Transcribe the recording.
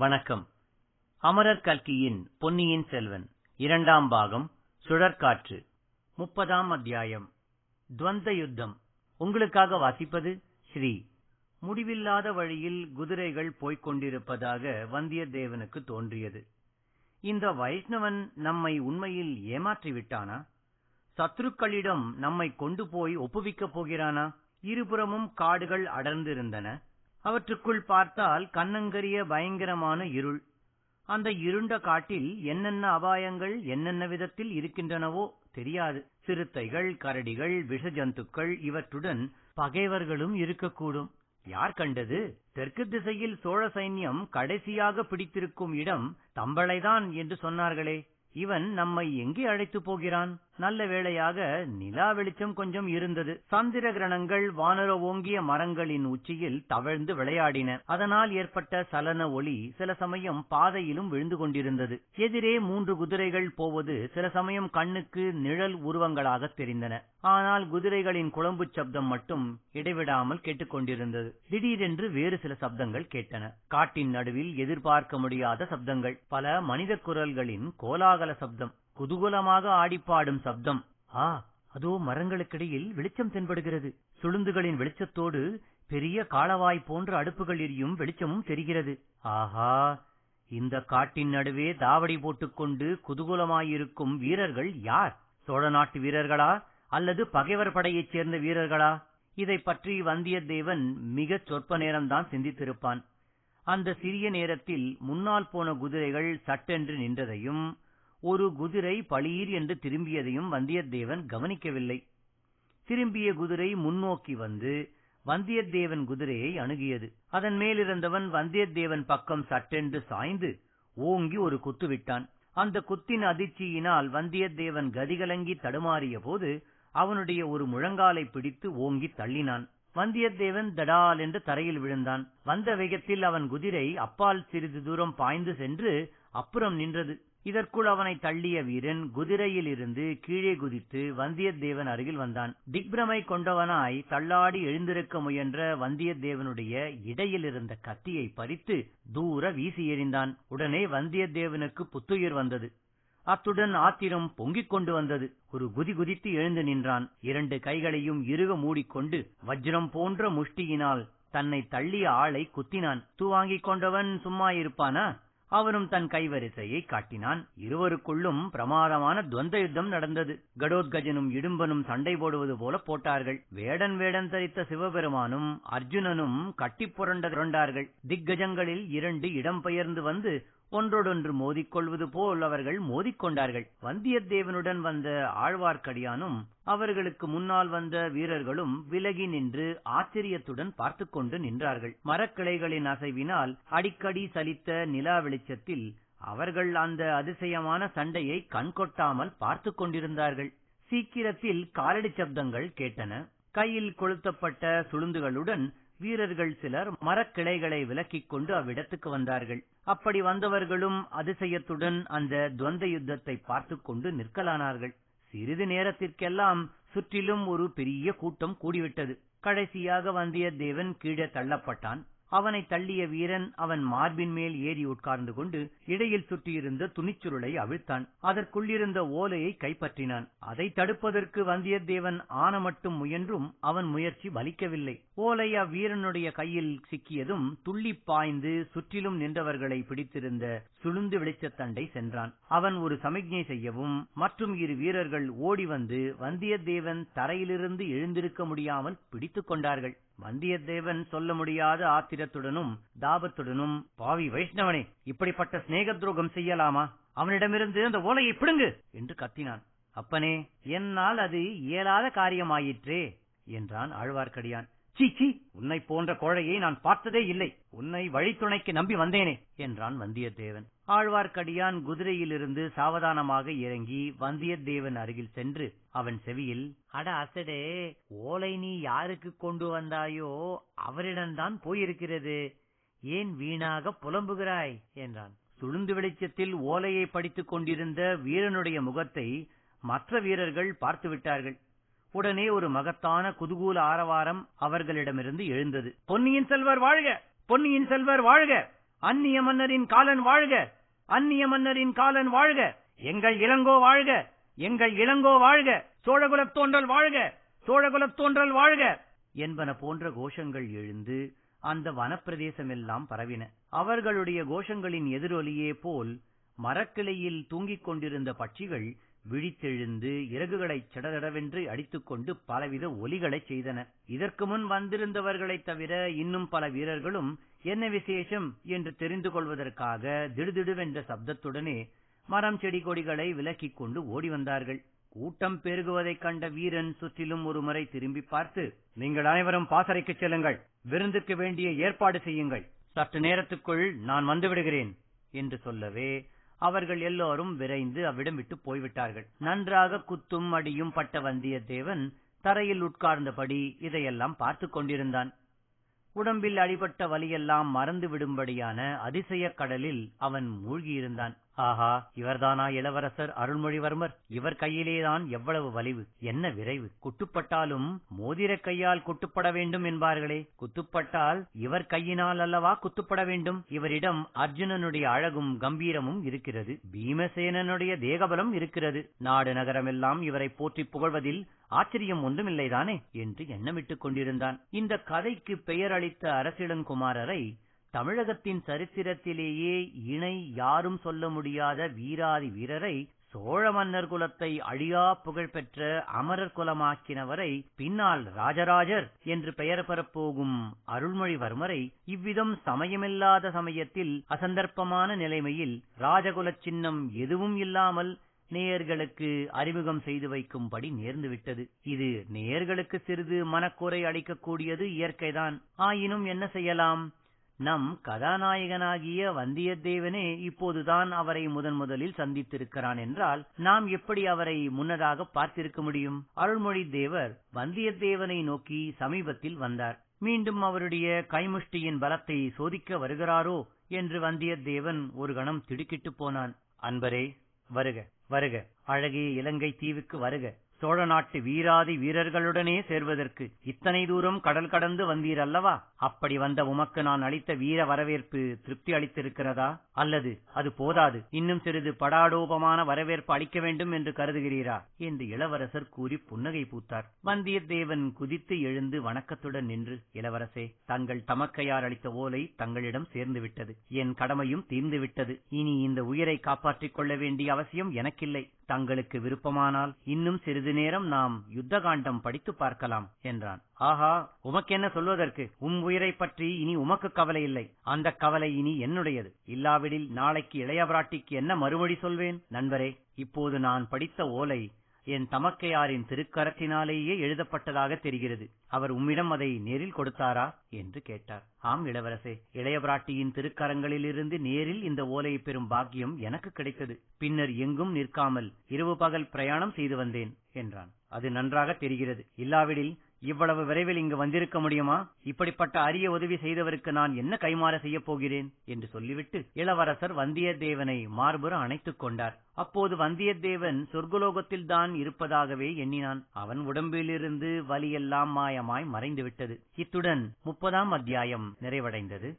வணக்கம். அமரர் கல்கியின் பொன்னியின் செல்வன் 2ஆம் பாகம் சுழற்காற்று 30ஆம் அத்தியாயம் துவந்த யுத்தம். உங்களுக்காக வாசிப்பது ஸ்ரீ. முடிவில்லாத வழியில் குதிரைகள் போய்க் கொண்டிருப்பதாக வந்தியத்தேவனுக்கு தோன்றியது. இந்த வைஷ்ணவன் நம்மை உண்மையில் ஏமாற்றிவிட்டானா? சத்ருக்களிடம் நம்மை கொண்டு போய் ஒப்புவிக்கப் போகிறானா? இருபுறமும் காடுகள் அடர்ந்திருந்தன. அவற்றுக்குள் பார்த்தால் கண்ணங்கரிய பயங்கரமான இருள். அந்த இருண்ட காட்டில் என்னென்ன அபாயங்கள் என்னென்ன விதத்தில் இருக்கின்றனவோ தெரியாது. சிறுத்தைகள், கரடிகள், விஷஜந்துக்கள், இவற்றுடன் பகைவர்களும் இருக்கக்கூடும். யார் கண்டது? தெற்கு திசையில் சோழ சைன்யம் கடைசியாக பிடித்திருக்கும் இடம் தம்பளைதான் என்று சொன்னார்களே. இவன் நம்மை எங்கே அழைத்து போகிறான்? நல்ல வேளையாக நிலா வெளிச்சம் கொஞ்சம் இருந்தது. சந்திர கிரணங்கள் வானர ஓங்கிய மரங்களின் உச்சியில் தவழ்ந்து விளையாடின. அதனால் ஏற்பட்ட சலன ஒளி சில சமயம் பாதையிலும் விழுந்து கொண்டிருந்தது. எதிரே 3 குதிரைகள் போவது சில சமயம் கண்ணுக்கு நிழல் உருவங்களாக தெரிந்தன. ஆனால் குதிரைகளின் குளம்பு சப்தம் மட்டும் இடைவிடாமல் கேட்டுக்கொண்டிருந்தது. திடீரென்று வேறு சில சப்தங்கள் கேட்டன. காட்டின் நடுவில் எதிர்பார்க்க முடியாத சப்தங்கள். பல மனித குரல்களின் கோலாகல சப்தம், குதூகலமாக ஆடிப்பாடும் சப்தம். அதோ மரங்களுக்கிடையில் வெளிச்சம் தென்படுகிறது. சுளுந்துகளின் வெளிச்சத்தோடு பெரிய காளவாய் போன்ற அடுப்புகள் எரியும் வெளிச்சமும் தெரிகிறது. ஆஹா! இந்த காட்டின் நடுவே தாவடி போட்டுக்கொண்டு குதூகலமாயிருக்கும் வீரர்கள் யார்? சோழ நாட்டு வீரர்களா அல்லது பகைவர் படையைச் சேர்ந்த வீரர்களா? இதை பற்றி வந்தியத்தேவன் மிகச் சொற்ப நேரம்தான் சிந்தித்திருப்பான். அந்த சிறிய நேரத்தில் முன்னால் போன குதிரைகள் சட்டென்று நின்றதையும் ஒரு குதிரை பளீர் என்று திரும்பியதையும் வந்தியத்தேவன் கவனிக்கவில்லை. திரும்பிய குதிரை முன்னோக்கி வந்து வந்தியத்தேவன் குதிரையை அணுகியது. அதன் மேலிருந்தவன் வந்தியத்தேவன் பக்கம் சட்டென்று சாய்ந்து ஓங்கி ஒரு குத்து விட்டான். அந்த குத்தின் அதிர்ச்சியினால் வந்தியத்தேவன் கதிகலங்கி தடுமாறிய போது அவனுடைய ஒரு முழங்காலை பிடித்து ஓங்கி தள்ளினான். வந்தியத்தேவன் தடால் என்று தரையில் விழுந்தான். வந்த வேகத்தில் அவன் குதிரை அப்பால் சிறிது தூரம் பாய்ந்து சென்று அப்புறம் நின்றது. இதற்குள் அவனை தள்ளிய வீரன் குதிரையில் இருந்து கீழே குதித்து வந்தியத்தேவன் அருகில் வந்தான். திக்பிரமை கொண்டவனாய் தள்ளாடி எழுந்திருக்க முயன்ற வந்தியத்தேவனுடைய இடையில் இருந்த கத்தியை பறித்து தூர வீசி எறிந்தான். உடனே வந்தியத்தேவனுக்கு புத்துயிர் வந்தது. அத்துடன் ஆத்திரம் பொங்கிக் கொண்டு வந்தது. ஒரு குதி குதித்து எழுந்து நின்றான். 2 கைகளையும் இறுக மூடிக்கொண்டு வஜ்ரம் போன்ற முஷ்டியினால் தன்னை தள்ளிய ஆளை குத்தினான். தூவாங்கிக் கொண்டவன் சும்மா இருப்பானா? அவனும் தன் கைவரிசையை காட்டினான். இருவருக்குள்ளும் பிரமாதமான துவந்த யுத்தம் நடந்தது. கடோத்கஜனும் இடும்பனும் சண்டை போடுவது போல போட்டார்கள். வேடன் தரித்த சிவபெருமானும் அர்ஜுனனும் கட்டி புரண்டார்கள். திக்கஜங்களில் 2 இடம்பெயர்ந்து வந்து ஒன்றோடொன்று மோதிக்கொள்வது போல் அவர்கள் மோதிக்கொண்டார்கள். வந்தியத்தேவனுடன் வந்த ஆழ்வார்க்கடியானும் அவர்களுக்கு முன்னால் வந்த வீரர்களும் விலகி நின்று ஆச்சரியத்துடன் பார்த்து கொண்டு நின்றார்கள். மரக்கிளைகளின் அசைவினால் அடிக்கடி சலித்த நிலா வெளிச்சத்தில் அவர்கள் அந்த அதிசயமான சண்டையை கண்கொட்டாமல் பார்த்து கொண்டிருந்தார்கள். சீக்கிரத்தில் காலடி சப்தங்கள் கேட்டன. கையில் கொளுத்தப்பட்ட சுளுந்துகளுடன் வீரர்கள் சிலர் மரக்கிளைகளை விலக்கிக் கொண்டு அவ்விடத்துக்கு வந்தார்கள். அப்படி வந்தவர்களும் அதிசயத்துடன் அந்த துவந்த யுத்தத்தை பார்த்து கொண்டு நிற்கலானார்கள். சிறிது நேரத்திற்கெல்லாம் சுற்றிலும் ஒரு பெரிய கூட்டம் கூடிவிட்டது. கடைசியாக வந்தியத்தேவன் கீழே தள்ளப்பட்டான். அவனை தள்ளிய வீரன் அவன் மார்பின் மேல் ஏறி உட்கார்ந்து கொண்டு இடையில் சுற்றியிருந்த துணிச்சுருளை அவிழ்த்தான். அதற்குள்ளிருந்த ஓலையை கைப்பற்றினான். அதை தடுப்பதற்கு வந்தியத்தேவன் ஆன மட்டும் முயன்றும் அவன் முயற்சி பலிக்கவில்லை. ஓலை அவ்வீரனுடைய கையில் சிக்கியதும் துள்ளி பாய்ந்து சுற்றிலும் நின்றவர்களை பிடித்திருந்த சுளுந்து வெளிச்சத்தண்டை சென்றான். அவன் ஒரு சமிக்ஞை செய்யவும் மற்றும் 2 வீரர்கள் ஓடி வந்து வந்தியத்தேவன் தரையிலிருந்து எழுந்திருக்க முடியாமல் பிடித்துக் கொண்டார்கள். வந்தியத்தேவன் சொல்ல முடியாத ஆத்திரத்துடனும் தாபத்துடனும், பாவி வைஷ்ணவனே, இப்படிப்பட்ட சிநேக துரோகம் செய்யலாமா? அவனிடமிருந்து அந்த ஓலையை பிடுங்கு என்று கத்தினான். அப்பனே, என்னால் அது இயலாத காரியமாயிற்றே என்றான் ஆழ்வார்க்கடியான். சீச்சி, உன்னை போன்ற கோழையை நான் பார்த்ததே இல்லை. உன்னை வழித்துணைக்கு நம்பி வந்தேனே என்றான் வந்தியத்தேவன். ஆழ்வார்க்கடியான் குதிரையிலிருந்து சாவதானமாக இறங்கி வந்தியத்தேவன் அருகில் சென்று அவன் செவியில், அட அசடே, ஓலை நீ யாருக்கு கொண்டு வந்தாயோ அவரிடம்தான் போயிருக்கிறது. ஏன் வீணாக புலம்புகிறாய் என்றான். சுளுந்து வெளிச்சத்தில் ஓலையை படித்துக் கொண்டிருந்த வீரனுடைய முகத்தை மற்ற வீரர்கள் பார்த்து விட்டார்கள். உடனே ஒரு மகத்தான குதூகூல ஆரவாரம் அவர்களிடமிருந்து எழுந்தது. பொன்னியின் செல்வர் வாழ்க! பொன்னியின் செல்வர் வாழ்க! அந்நிய மன்னரின் காலன் வாழ்க, அந்நிய மன்னரின் காலன் வாழ்க, எங்கள் இளங்கோ வாழ்க, எங்கள் இளங்கோ வாழ்க, சோழகுலத் தோன்றல் வாழ்க, சோழகுலத் தோன்றல் வாழ்க என்பன போன்ற கோஷங்கள் எழுந்து அந்த வனப்பிரதேசமெல்லாம் பரவின. அவர்களுடைய கோஷங்களின் எதிரொலியே போல் மரக்கிளையில் தூங்கிக் கொண்டிருந்த பட்சிகள் விழித்தெழுந்து இறகுகளைச் சடதடவென்று அடித்துக்கொண்டு பலவித ஒலிகளைச் செய்தன. இதற்கு முன் வந்திருந்தவர்களைத் தவிர இன்னும் பல வீரர்களும் என்ன விசேஷம் என்று தெரிந்து கொள்வதற்காக திடுதிடுவென்ற சப்தத்துடனே மரம் செடி கொடிகளை விலக்கிக் கொண்டு ஓடி வந்தார்கள். கூட்டம் பெருகுவதைக் கண்ட வீரன் சுற்றிலும் ஒரு முறை திரும்பி பார்த்து, நீங்கள் அனைவரும் பாசறைக்கு செல்லுங்கள், விருந்துக்கு வேண்டிய ஏற்பாடு செய்யுங்கள், சற்று நேரத்துக்குள் நான் வந்துவிடுகிறேன் என்று சொல்லவே அவர்கள் எல்லோரும் விரைந்து அவ்விடம் விட்டு போய்விட்டார்கள். நன்றாக குத்தும் அடியும் பட்ட வந்தியத்தேவன் தரையில் உட்கார்ந்தபடி இதையெல்லாம் பார்த்து கொண்டிருந்தான். உடம்பில் அடிபட்ட வலியெல்லாம் மறந்து விடும்படியான அதிசய கடலில் அவன் மூழ்கியிருந்தான். ஆஹா, இவர்தானா இளவரசர் அருள்மொழிவர்மர்? இவர் கையிலேதான் எவ்வளவு வலிவு, என்ன விரைவு! குட்டுப்பட்டாலும் மோதிர கையால் குட்டுப்பட வேண்டும் என்பார்களே, குத்துப்பட்டால் இவர் கையினால் அல்லவா குத்துப்பட வேண்டும்? இவரிடம் அர்ஜுனனுடைய அழகும் கம்பீரமும் இருக்கிறது, பீமசேனனுடைய தேகபலம் இருக்கிறது, நாடு நகரமெல்லாம் இவரை போற்றி புகழ்வதில் ஆச்சரியம் ஒன்றுமில்லைதானே என்று எண்ணமிட்டுக் கொண்டிருந்தான். இந்த கதைக்கு பெயர் அளித்த அரசிளங்குமாரரை தமிழகத்தின் சரித்திரத்திலேயே இணை யாரும் சொல்ல முடியாத வீராதி வீரரை, சோழ மன்னர் குலத்தை அழியா புகழ்பெற்ற அமரர் குலமாக்கினவரை, பின்னால் ராஜராஜர் என்று பெயர் பெறப்போகும் அருள்மொழிவர்மரை இவ்விதம் சமயமில்லாத சமயத்தில் அசந்தர்ப்பமான நிலைமையில் ராஜகுலச் சின்னம் எதுவும் இல்லாமல் நேயர்களுக்கு அறிமுகம் செய்து வைக்கும்படி நேர்ந்துவிட்டது. இது நேயர்களுக்கு சிறிது மனக்குறை அளிக்கக்கூடியது இயற்கைதான். ஆயினும் என்ன செய்யலாம்? நம் கதாநாயகனாகிய வந்தியத்தேவனே இப்போதுதான் அவரை முதலில் சந்தித்திருக்கிறான் என்றால் நாம் எப்படி அவரை முன்னதாக பார்த்திருக்க முடியும்? அருள்மொழி தேவர் வந்தியத்தேவனை நோக்கி சமீபத்தில் வந்தார். மீண்டும் அவருடைய கைமுஷ்டியின் பலத்தை சோதிக்க வருகிறாரோ என்று வந்தியத்தேவன் ஒரு கணம் திடுக்கிட்டு போனான். அன்பரே, வருக வருக, அழகிய இலங்கை தீவுக்கு வருக. சோழ நாட்டு வீராதி வீரர்களுடனே சேர்வதற்கு இத்தனை தூரம் கடல் கடந்து வந்தீர் அல்லவா? அப்படி வந்த உமக்கு நான் அளித்த வீர வரவேற்பு திருப்தி அளித்திருக்கிறதா? அல்லது அது போதாது, இன்னும் சிறிது படாடோபமான வரவேற்பு அளிக்க வேண்டும் என்று கருதுகிறீரா என்று இளவரசர் கூறி புன்னகை பூத்தார். வந்தியத்தேவன் குதித்து எழுந்து வணக்கத்துடன் நின்று, இளவரசே, தங்கள் தமக்கையார் அளித்த ஓலை தங்களிடம் சேர்ந்து விட்டது, என் கடமையும் தீர்ந்து விட்டது. இனி இந்த உயிரை காப்பாற்றிக் கொள்ள வேண்டிய அவசியம் எனக்கில்லை. தங்களுக்கு விருப்பமானால் இன்னும் சிறிது நேரம் நாம் யுத்த காண்டம் படித்து பார்க்கலாம் என்றான். ஆஹா, உமக்கென்ன சொல்வதற்கு? உயிரை பற்றி இனி உமக்கு கவலை இல்லை, அந்த கவலை இனி என்னுடையது. இல்லாவிடில் நாளைக்கு இளைய பிராட்டிக்கு என்ன மறுமொழி சொல்வேன்? நண்பரே, இப்போது நான் படித்த ஓலை என் தமக்கையாரின் திருக்கரத்தினாலேயே எழுதப்பட்டதாக தெரிகிறது. அவர் உம்மிடம் அதை நேரில் கொடுத்தாரா என்று கேட்டார். ஆம் இளவரசே, இளைய பிராட்டியின் திருக்கரங்களிலிருந்து நேரில் இந்த ஓலையை பெறும் பாக்கியம் எனக்கு கிடைத்தது. பின்னர் எங்கும் நிற்காமல் இரவு பகல் பிரயாணம் செய்து வந்தேன் என்றான். அது நன்றாக தெரிகிறது. இல்லாவிடில் இவ்வளவு விரைவில் இங்கு வந்திருக்க முடியுமா? இப்படிப்பட்ட அரிய உதவி செய்தவருக்கு நான் என்ன கைமாற செய்யப் போகிறேன் என்று சொல்லிவிட்டு இளவரசர் வந்தியத்தேவனை மார்புற அணைத்துக் கொண்டார். அப்போது வந்தியத்தேவன் சொர்க்கலோகத்தில் தான் இருப்பதாகவே எண்ணினான். அவன் உடம்பிலிருந்து வலியெல்லாம் மாயமாய் மறைந்துவிட்டது. இத்துடன் 30ஆம் அத்தியாயம் நிறைவடைந்தது.